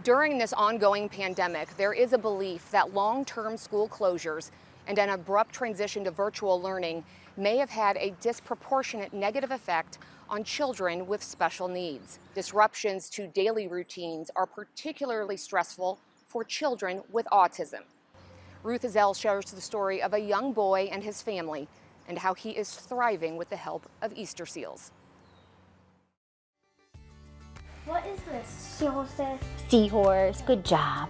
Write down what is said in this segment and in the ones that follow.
During this ongoing pandemic, there is a belief that long-term school closures and an abrupt transition to virtual learning may have had a disproportionate negative effect on children with special needs. Disruptions to daily routines are particularly stressful for children with autism. Ruth Azell shares the story of a young boy and his family and how he is thriving with the help of Easterseals. What is this? Seahorses. Seahorse, good job.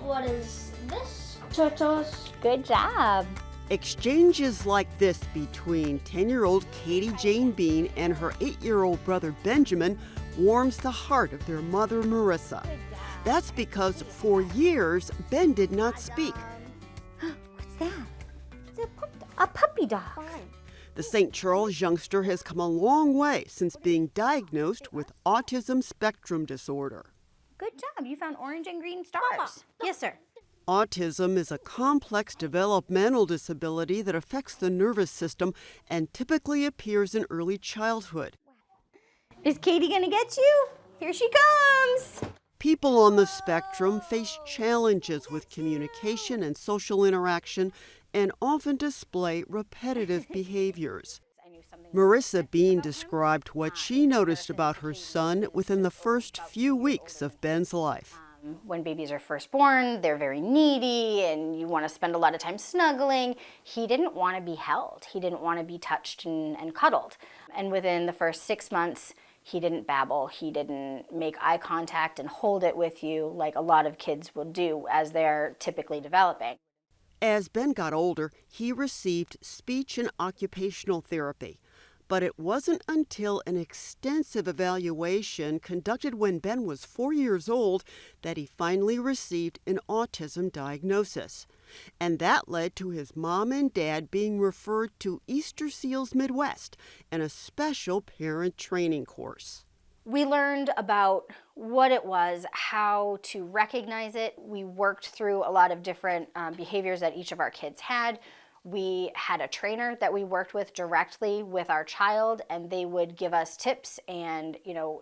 What is this? Turtles. Good job. Exchanges like this between 10-year-old Katie Jane Bean and her 8-year-old brother Benjamin warms the heart of their mother Marissa. That's because for years, Ben did not speak. What's that? It's a puppy dog. The St. Charles youngster has come a long way since being diagnosed with autism spectrum disorder. Good job. You found orange and green stars. Mama. Yes, sir. Autism is a complex developmental disability that affects the nervous system and typically appears in early childhood. Is Katie gonna get you? Here she comes. People on the spectrum face challenges with communication and social interaction and often display repetitive behaviors. Marissa Bean described what she noticed about her son within the first few weeks of Ben's life. When babies are first born, they're very needy and you want to spend a lot of time snuggling. He didn't want to be held. He didn't want to be touched and cuddled. And within the first 6 months, he didn't babble. He didn't make eye contact and hold it with you like a lot of kids will do as they're typically developing. As Ben got older, he received speech and occupational therapy. But it wasn't until an extensive evaluation conducted when Ben was 4 years old that he finally received an autism diagnosis. And that led to his mom and dad being referred to Easterseals Midwest and a special parent training course. We learned about what it was, how to recognize it. We worked through a lot of different behaviors that each of our kids had. We had a trainer that we worked with directly with our child, and they would give us tips and,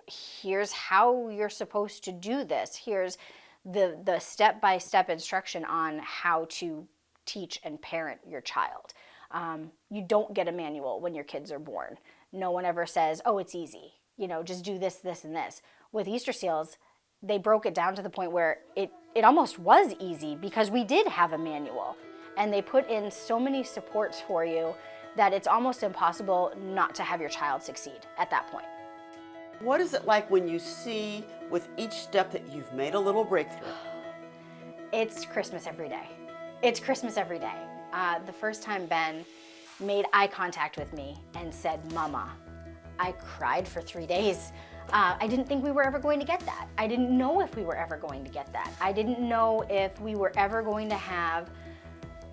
here's how you're supposed to do this. Here's the step-by-step instruction on how to teach and parent your child. You don't get a manual when your kids are born. No one ever says, oh, it's easy. Just do this, this, and this. With Easterseals, they broke it down to the point where it almost was easy because we did have a manual. And they put in so many supports for you that it's almost impossible not to have your child succeed at that point. What is it like when you see with each step that you've made a little breakthrough? It's Christmas every day. It's Christmas every day. The first time Ben made eye contact with me and said, Mama, I cried for 3 days. I didn't think we were ever going to get that. I didn't know if we were ever going to get that. I didn't know if we were ever going to have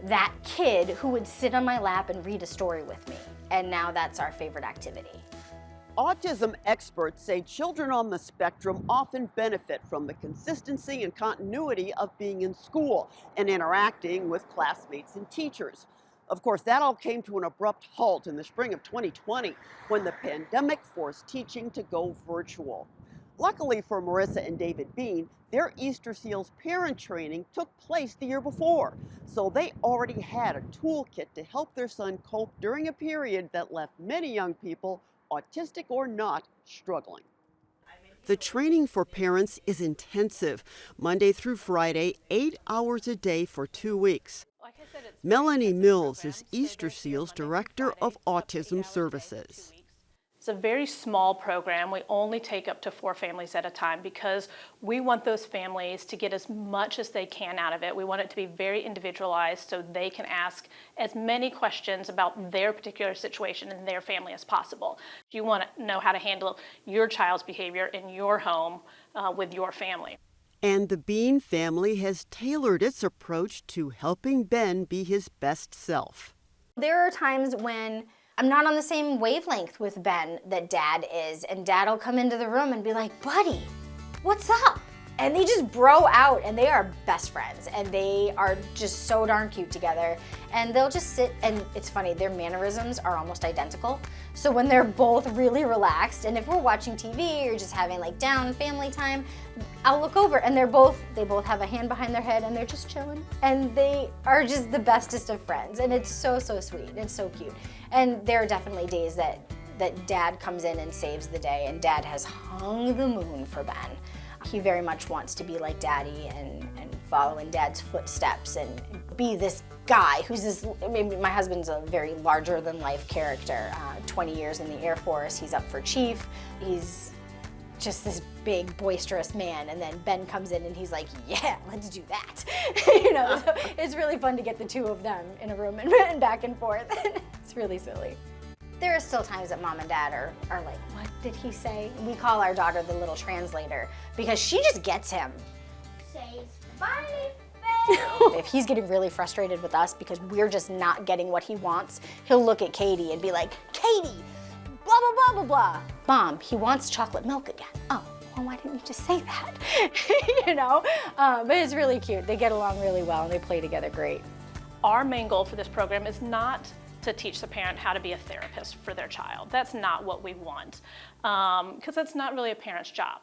that kid who would sit on my lap and read a story with me. And now that's our favorite activity. Autism experts say children on the spectrum often benefit from the consistency and continuity of being in school and interacting with classmates and teachers. Of course, that all came to an abrupt halt in the spring of 2020 when the pandemic forced teaching to go virtual. Luckily for Marissa and David Bean, their Easterseals parent training took place the year before, so they already had a toolkit to help their son cope during a period that left many young people, autistic or not, struggling. The training for parents is intensive, Monday through Friday, 8 hours a day for 2 weeks. Melanie Mills is Easterseals Director of Autism Services. It's a very small program. We only take up to 4 families at a time because we want those families to get as much as they can out of it. We want it to be very individualized so they can ask as many questions about their particular situation and their family as possible. You want to know how to handle your child's behavior in your home with your family. And the Bean family has tailored its approach to helping Ben be his best self. There are times when I'm not on the same wavelength with Ben that Dad is, and Dad will come into the room and be like, buddy, what's up? And they just bro out, and they are best friends, and they are just so darn cute together. And they'll just sit, and it's funny, their mannerisms are almost identical. So when they're both really relaxed, and if we're watching TV or just having like down family time, I'll look over and they both have a hand behind their head and they're just chilling. And they are just the bestest of friends, and it's so, so sweet, and it's so cute. And there are definitely days that Dad comes in and saves the day, and Dad has hung the moon for Ben. He very much wants to be like Daddy and follow in Dad's footsteps and be this guy who's this, I mean, my husband's a very larger than life character. 20 years in the Air Force, he's up for chief. He's just this big, boisterous man, and then Ben comes in and he's like, yeah, let's do that. You know, so it's really fun to get the two of them in a room and back and forth. It's really silly. There are still times that Mom and Dad are like, what did he say? We call our daughter the little translator because she just gets him. Say smiley face. If he's getting really frustrated with us because we're just not getting what he wants, he'll look at Katie and be like, Katie, blah, blah, blah, blah, blah. Mom, he wants chocolate milk again. Oh, well, why didn't you just say that? You know, but it's really cute. They get along really well and they play together great. Our main goal for this program is not to teach the parent how to be a therapist for their child. That's not what we want, because that's not really a parent's job.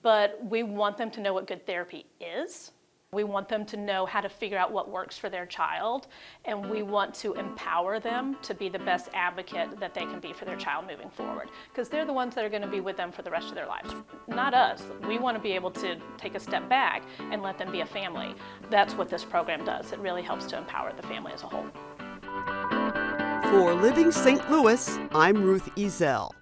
But we want them to know what good therapy is. We want them to know how to figure out what works for their child, and we want to empower them to be the best advocate that they can be for their child moving forward, because they're the ones that are going to be with them for the rest of their lives, not us. We want to be able to take a step back and let them be a family. That's what this program does. It really helps to empower the family as a whole. For Living St. Louis, I'm Ruth Ezel.